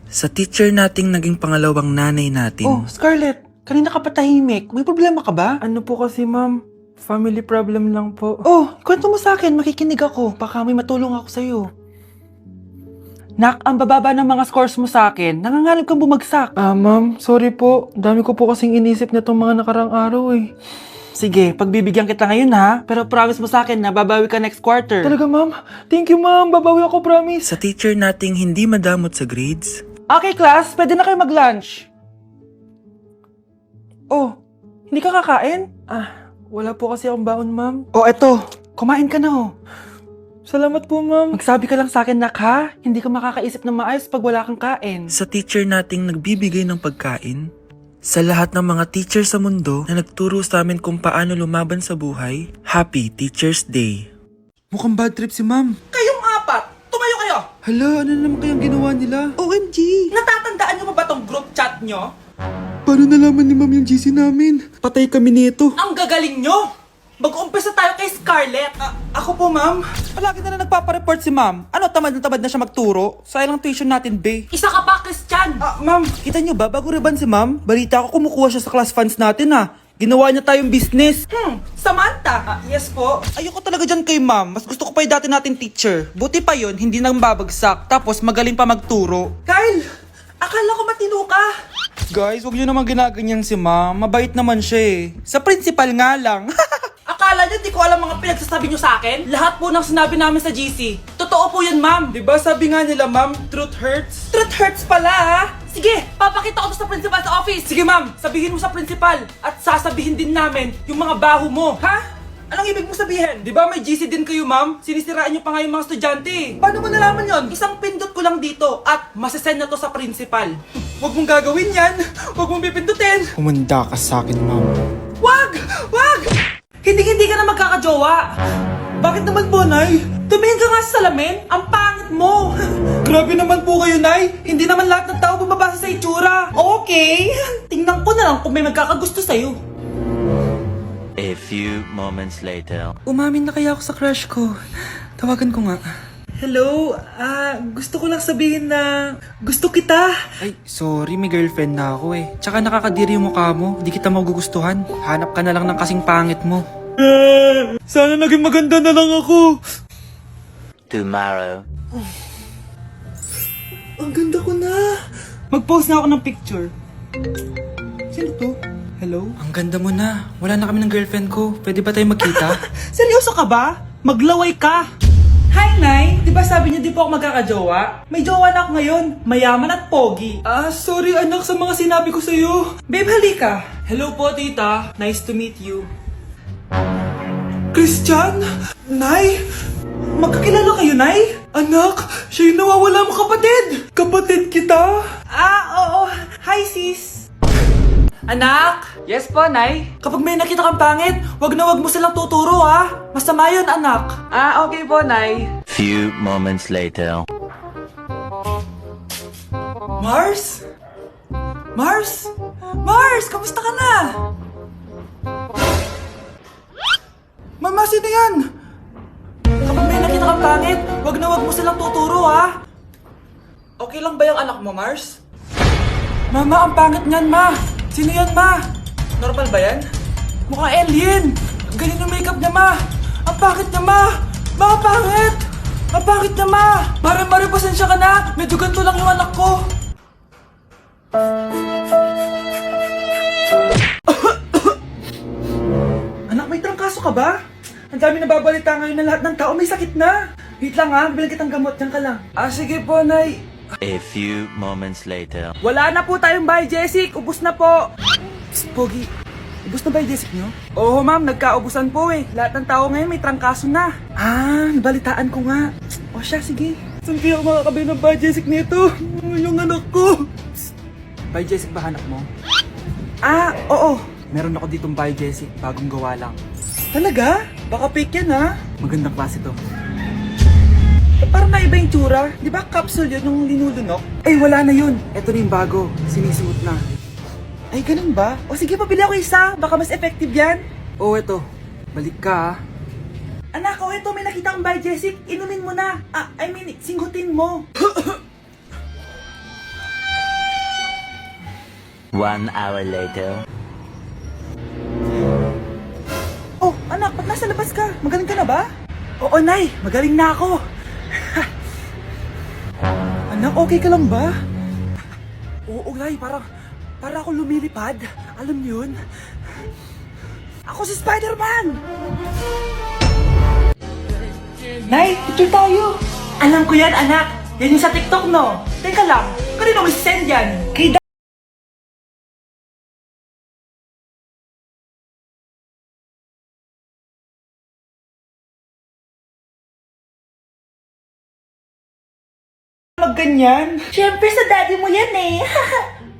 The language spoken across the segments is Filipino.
Sa teacher nating naging pangalawang nanay natin. Oh, Scarlett, kanina ka pa tahimik. May problema ka ba? Ano po kasi ma'am, family problem lang po. Oh, kwento mo sa akin, makikinig ako. Baka may matulong ako sa'yo. Nak, ang bababa ng mga scores mo sa akin. Nangangalib kang bumagsak. Ma'am, sorry po. Dami ko po kasing inisip na itong mga nakarang araw eh. Sige, pagbibigyan kita ngayon ha. Pero promise mo sa akin na babawi ka next quarter. Talaga ma'am? Thank you ma'am, babawi ako, promise. Sa teacher nating hindi madamot sa grades. Okay, class, pwede na kayo mag-lunch. Oh, hindi ka kakain? Wala po kasi akong baon ma'am. Oh, eto. Kumain ka na oh. Salamat po ma'am. Magsabi ka lang sa akin, nak ha. Hindi ka makakaisip ng maayos pag wala kang kain. Sa teacher nating nagbibigay ng pagkain. Sa lahat ng mga teacher sa mundo na nagturo sa amin kung paano lumaban sa buhay, Happy Teacher's Day. Mukhang bad trip si ma'am. Kayong apat, tumayo kayo! Hala, ano naman kayang ginawa nila? OMG! Natatandaan nyo pa ba tong group chat nyo? Paano nalaman ni ma'am yung GC namin? Patay kami nito. Ang gagaling nyo! Mag-umpisa tayo kay Scarlett. Ako po, ma'am. Palagi na nagpapareport si ma'am. Ano, tamad na siya magturo? Sayang lang tuition natin, be. Isa ka pa, Christian! Ma'am, kita nyo ba? Bago riban si ma'am, balita ko kumukuha siya sa class funds natin, ha. Ginawa niya tayong business. Samantha! Yes po. Ayoko talaga dyan kay ma'am. Mas gusto ko pa yung dati natin teacher. Buti pa yon, hindi nang babagsak. Tapos magaling pa magturo. Kyle! Akala ko matino ka. Guys, huwag nyo naman ginaganyan si ma'am. Mabait naman siya eh. Sa principal nga lang. Akala niyo di ko alam mga pinagsasabi niyo sa akin? Lahat po ng sinabi namin sa GC. Totoo po yan, ma'am. Diba sabi nga nila, ma'am, truth hurts? Truth hurts pala, ha? Sige, papakita ko to sa principal sa office. Sige, ma'am, sabihin mo sa principal. At sasabihin din namin yung mga baho mo. Ha? Anong ibig mo sabihin? Di ba may GC din kayo, ma'am? Sinisiraan niyo pa nga yung mga estudyante. Paano mo nalaman yon? Isang pindot ko lang dito at masasend na to sa principal. Huwag mong gagawin yan. Huwag mong pipindutin. Humanda ka sa akin ma'am. Wag! Wag! Hindi ka na magkakajowa. Bakit naman po, Nay? Tumingin ka nga sa salamin. Ang pangit mo. Grabe naman po kayo, Nay. Hindi naman lahat ng tao bumabasa sa itsura. Okay. Tingnan ko na lang kung may magkakagusto sa'yo. A few moments later. Umamin na kaya ako sa crush ko. Tawagan ko nga. Hello, gusto ko lang sabihin na gusto kita. Ay, sorry, may girlfriend na ako eh. Tsaka nakakadiri yung mukha mo, di kita magugustuhan. Hanap ka na lang ng kasing pangit mo. Sana naging maganda na lang ako. Tomorrow. Ang ganda ko na. Mag-post na ako ng picture. Sino to? Hello? Ang ganda mo na. Wala na kami ng girlfriend ko. Pwede ba tayo magkita? Seryoso ka ba? Maglaway ka. Hi, Nay! Di ba sabi niyo di po ako magkakajowa? May jowa na ako ngayon. Mayaman at pogi. Sorry anak sa mga sinabi ko sa'yo. Babe, halika. Hello po, tita. Nice to meet you. Christian? Nay? Magkakilala kayo, Nay? Anak, siya yung nawawala mo kapatid. Kapatid kita? Oo. Hi, sis. Anak? Yes po, Nay? Kapag may nakita kang pangit, wag mo silang tuturo, ha? Masama yun, anak. Okay po, Nay. Few moments later. Mars? Mars? Mars, kamusta ka na? Mama, sino yan? Kapag may nakita kang pangit, wag mo silang tuturo, ha? Okay lang ba yung anak mo, Mars? Mama, ang pangit niyan, ma. Sino yan, ma? Normal ba yan? Mukhang alien. Ang galing ng makeup niya, ma. Ang pangit niya, ma. Ma, ang pangit. Ang pangit niya, ma. Mare, pasensya ka na. Medyo ganito lang yung anak ko. Anak, may trangkaso ka ba? Ang dami nababalita ngayon na lahat ng tao may sakit na. Wait lang ha, bilang kitang gamot. Diyan ka lang. Sige po, Nay. A few moments later. Wala na po tayong Biogesic. Ubus na po. Psst, Pogi. Ubus na Biogesic nyo? Oo, ma'am. Nagkaubusan po eh. Lahat ng tao ngayon may trangkaso na. Nabalitaan ko nga. O siya, sige. Saan kaya ako makakabay ng Biogesic nito? Yung anak ko. Psst. Biogesic ba hanap mo? Oo. Meron ako ditong Biogesic. Bagong gawa lang. Talaga? Baka fake yan ha? Magandang klase to. Parang naiba yung tsura. Di ba capsule yun yung linulunok? Ay, wala na yun. Ito na yung bago. Sinisuot na. Ay, ganun ba? O sige, pabili ako isa. Baka mas effective yan. Eto. Balik ka Anak, ito may nakita kang Biogesic. Inumin mo na. Singhutin mo. 1 hour later. Oh, anak, ba't nasa labas ka? Magaling ka na ba? Oo, Nay. Magaling na ako. Anak, okay ka lang ba? Oo, Nay. Para ako lumilipad. Alam niyo yun? Ako si Spider-Man! Nay, picture tayo! Alam ko yan, anak. Yan yung sa TikTok, no? Teka lang, kanino mo send yan? Kay ganyan? Siyempre sa daddy mo yan eh.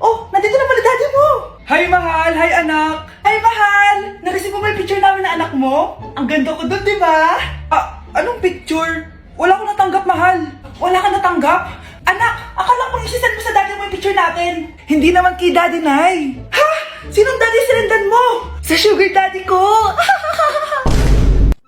Oh, nandito na pala daddy mo. Hi mahal, hi anak. Hi mahal. Nareceive mo ba yung picture namin na anak mo? Ang ganda ko doon, di ba? Ah, anong picture? Wala ko natanggap, mahal. Wala ka natanggap? Anak, akala ko isisend mo sa daddy mo yung picture natin. Hindi naman kay daddy, Nay. Ha? Sinong daddy sinendan mo? Sa sugar daddy ko.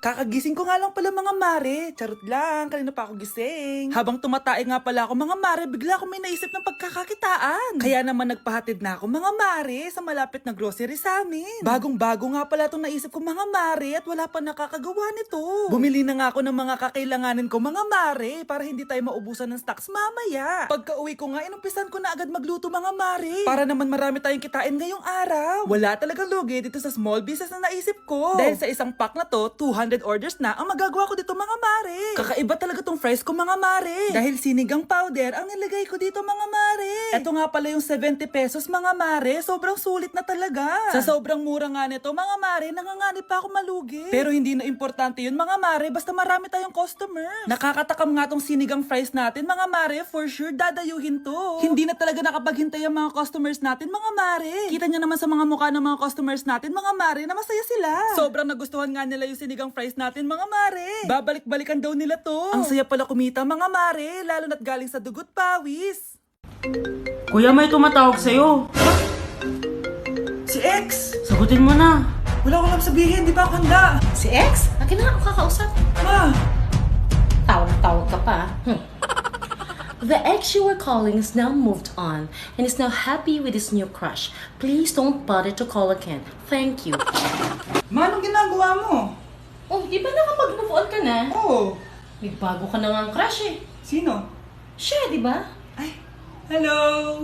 Kakagising ko nga lang pala mga mare. Charot lang, kanina pa ako gising. Habang tumatae nga pala ako mga mare, bigla ako may naisip ng pagkakakitaan. Kaya naman nagpahatid na ako mga mare sa malapit na grocery sa amin. Bagong-bago nga pala itong naisip ko mga mare at wala pa nakakagawa nito. Bumili na nga ako ng mga kakailanganin ko mga mare para hindi tayo maubusan ng stocks mamaya. Pagka uwi ko nga, inumpisan ko na agad magluto mga mare. Para naman marami tayong kitain ngayong araw. Wala talagang lugi dito sa small business na naisip ko. Dahil sa isang pack na to, 200 orders na ang magagawa ko dito mga mare. Kakaiba talaga tong fries ko mga mare. Dahil sinigang powder ang nilagay ko dito mga mare. Ito nga pala yung 70 pesos mga mare. Sobrang sulit na talaga. Sa sobrang mura nga nito mga mare, nanganganib pa ako malugi. Pero hindi na importante yun mga mare, basta marami tayong customers. Nakakatakam nga tong sinigang fries natin mga mare, for sure dadayuhin to. Hindi na talaga nakapaghintay ang mga customers natin mga mare. Kita niya naman sa mga mukha ng mga customers natin mga mare na masaya sila. Sobrang nagustuhan nga nila yung sinigang fries natin mga mare. Babalik-balikan daw nila to. Ang saya pala kumita mga mare, lalo na't galing sa dugot pawis. Kuya, may tumatawag sa'yo. Si X! Sagutin mo na. Wala ko lang sabihin, di ba ako handa? Si X? Akin na nga ako kakausap. Ma! Tawag ka pa. The ex you were calling is now moved on and is now happy with his new crush. Please don't bother to call again. Thank you. Ma, anong ginagawa mo? Oh, di ba nakapag-move on ka na? Oh, May bago ka na nga ang crush eh. sino? Siya, di ba? Ay, hello!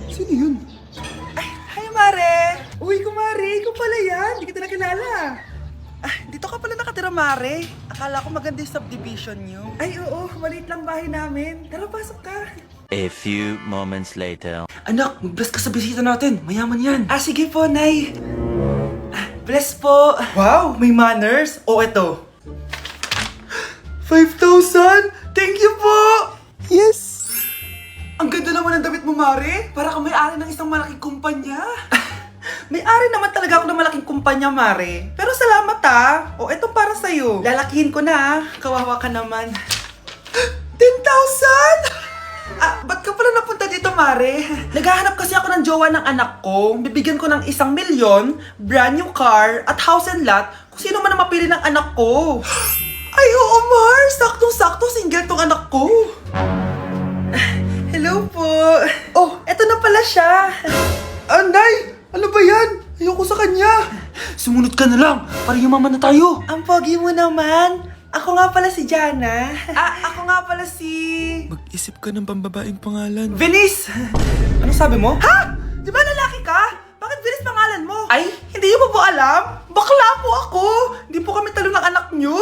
Sino yun? Ay, hi Mare! Uy, kumare, ikaw pala yan. Hindi kita nakilala. Ah, dito ka pala nakatira, Mare. Akala ko maganda yung subdivision nyo. Ay, oo, maliit lang bahay namin. Tara, pasok ka. A few moments later. Anak, mag-bless ka sa bisita natin. Mayaman yan. Ah, sige po, Nay. Ah, bless po. Wow, may manners. O, eto. 5,000? Thank you po! Yes! Ang ganda naman ng damit mo, Mare. Para kang may-ari ng isang malaking kumpanya. May-ari naman talaga ako ng malaking kumpanya, Mare. Pero salamat O, eto para sa'yo. Lalakihin ko na Kawawa ka naman. 10,000? Ah, ba't ka pala napunta dito, Mare? Naghahanap kasi ako ng jowa ng anak ko. Bibigyan ko ng 1 milyon, brand new car, at house and lot kung sino man ang mapili ng anak ko. Ay, oo, Mar! Saktong-sakto, single tong anak ko. Hello po. Oh, eto na pala siya. Anday! Ano ba yan? Ayoko sa kanya. Sumunod ka na lang, para yumaman na tayo. Ang pogi mo naman. Ako nga pala si Jana. Ako nga pala si... Mag-isip ka ng pambabaeng pangalan. Venice! Ano sabi mo? Ha? Di ba lalaki ka? Bakit Venice pangalan mo? Ay, hindi mo po alam? Bakla po ako! Hindi po kami talo ng anak nyo.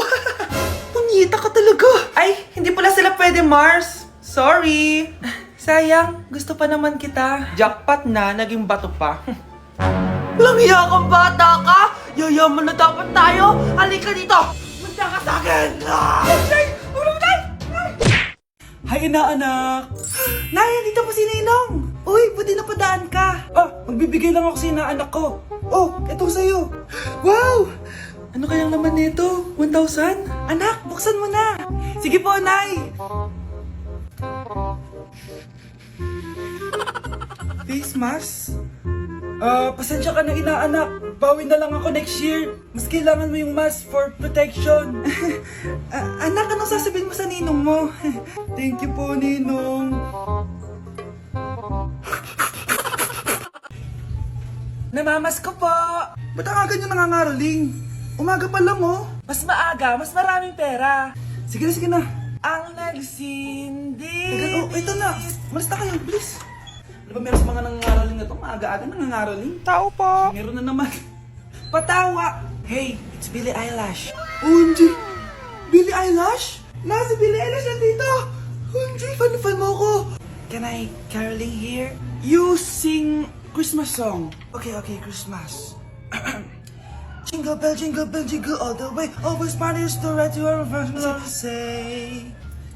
Punyita ka talaga. Ay, hindi pala sila pwede, Mars. Sorry. Sayang, gusto pa naman kita. Jackpot na, naging bato pa. Walang hiya kang bata ka! Yayaman na dapat tayo! Halika dito! Punta ka sa akin! Nay! Ulong, Nay! Hi, inaanak! Nay, dito po si Ninong! Uy, buti napadaan ka! Ah, magbibigay lang ako sa inaanak ko. Oh, eto sa'yo. Wow! Ano kayang laman nito? 1,000? Anak, buksan mo na! Sige po, Nay! Face mask? Pasensya ka na inaanak. Bawi na lang ako next year. Mas kailangan mo yung mask for protection. Anak, anong sasabihin mo sa ninong mo? Thank you po, ninong. Namamas ko po. Ba't ang aga nyo nangangaroling? Umaga pa lang, oh. Mas maaga, mas maraming pera. Sige na, sige na. Ang nagsindi. Oh, ito na. Malis na kayo, please. Ano ba meron sa mga nangangaroling na to? Maaga-aga nangangaroling. Tao po. Meron na naman. Patawa. Hey, it's Billie Eilish. OMG. Billie Eilish? Si Billie Eilish nandito. OMG, fan mo ko. Can I caroling here? You sing Christmas song. Okay, Christmas. Jingle bell, jingle all the way. Always parties to right to our first say.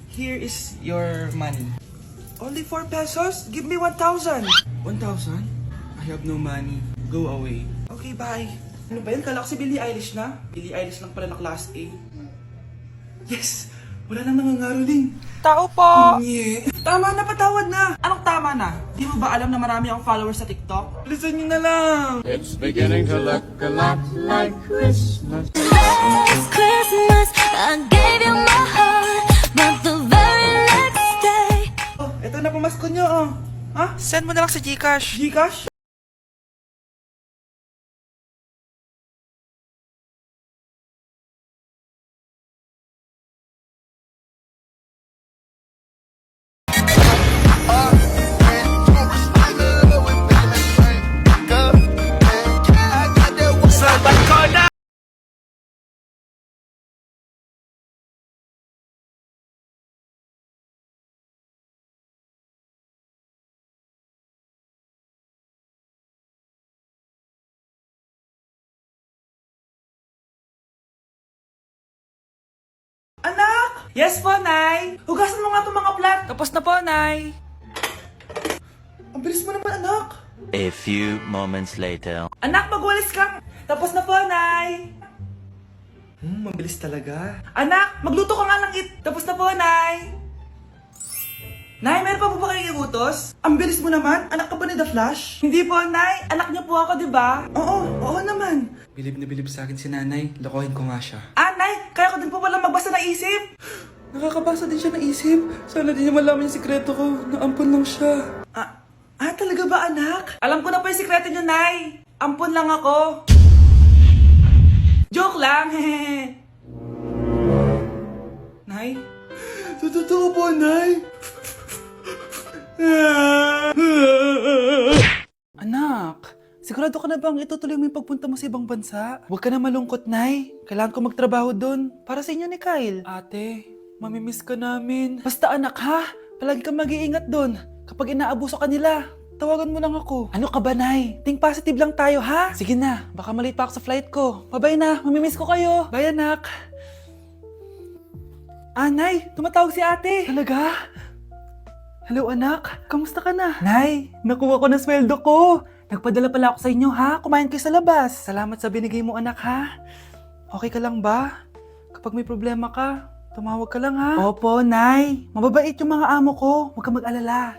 Here is your money. Only 4 pesos? Give me 1,000. 1,000? I have no money. Go away. Okay, bye. Ano ba yun? Kala ko si Billie Eilish na. Billie Eilish lang pala na class A. Yes! Wala nang nangangaroling. Tao po! Yeah. Tama na, patawad na! Anong tama na? Di mo ba alam na marami akong followers sa TikTok? Listen nyo na lang! It's beginning to look a lot like Christmas. Last Christmas, I gave you my heart, but the very next day. Oh, eto na pamasko nyo, oh. Ha? Send mo na lang sa Gcash. Gcash? Anak! Yes po, Nay! Hugasan mo nga itong mga plat! Tapos na po, Nay. Ang bilis mo naman, anak! A few moments later. Anak, magwalis kang! Tapos na po, Nay! Mabilis talaga. Anak, magluto ka nga ng Tapos na po, Nay! Nay, meron pa po ba kayong iutos? Ang bilis mo naman! Anak ka ba ni The Flash? Hindi po, Nay! Anak niyo po ako, di ba? Oo naman! Bilib na bilib sa akin si nanay. Lokohin ko nga siya. Nay! Kaya ko din po pala magbasa ng isip! Nakakabasa din siya ng isip. Sana din niya malaman yung sikreto ko. Naampon lang siya. Talaga ba, anak? Alam ko na po yung sikreto niyo, Nay! Ampun lang ako! Joke lang, hehe! Nay? Totoo po, Nay! Anak, sigurado ka na bang itutuloy mo yung pagpunta mo sa ibang bansa? Huwag ka na malungkot, Nay. Kailangan ko magtrabaho doon. Para sa inyo ni Kyle. Ate, mamimiss ka namin. Basta anak ha, palagi kang mag-iingat doon. Kapag inaabuso ka nila, tawagan mo lang ako. Ano ka ba, Nay? Think positive lang tayo, ha? Sige na, baka malate pa ako sa flight ko. Bye-bye na, mamimiss ko kayo. Bye, anak. Nay, tumatawag si ate. Talaga? Hello, anak. Kamusta ka na? Nay, nakuha ko na sweldo ko. Nagpadala pala ako sa inyo, ha? Kumain kayo sa labas. Salamat sa binigay mo, anak, ha? Okay ka lang ba? Kapag may problema ka, tumawag ka lang, ha? Opo, Nay. Mababait yung mga amo ko. Huwag ka mag-alala.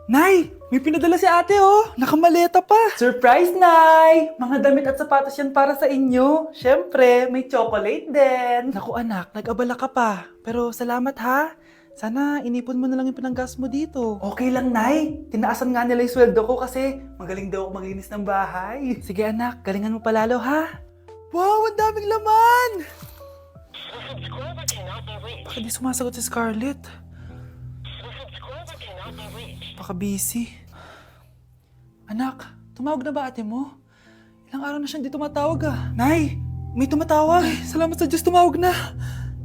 Nay, may pinadala si ate, oh. Nakamaleta pa. Surprise, Nay! Mga damit at sapatos yan para sa inyo. Siyempre, may chocolate din. Naku, anak, nag-abala ka pa. Pero salamat, ha? Sana inipon mo na lang yung pinanggas mo dito. Okay lang, Nay. Tinaasan nga nila yung sweldo ko kasi magaling daw ako maglinis ng bahay. Sige, anak. Galingan mo palalo, ha? Wow, ang daming laman! Bakit di sumasagot si Scarlett? Baka busy. Anak, tumawag na ba ate mo? Ilang araw na siyang di tumatawag, ah. Nay, may tumatawag. Ay, salamat sa Diyos, tumawag na.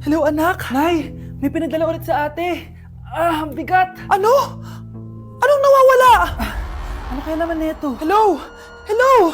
Hello, anak. Nay, may pinadala ulit sa ate. Ang bigat. Ano? Anong nawawala? Ano kaya naman nito? Hello? Hello?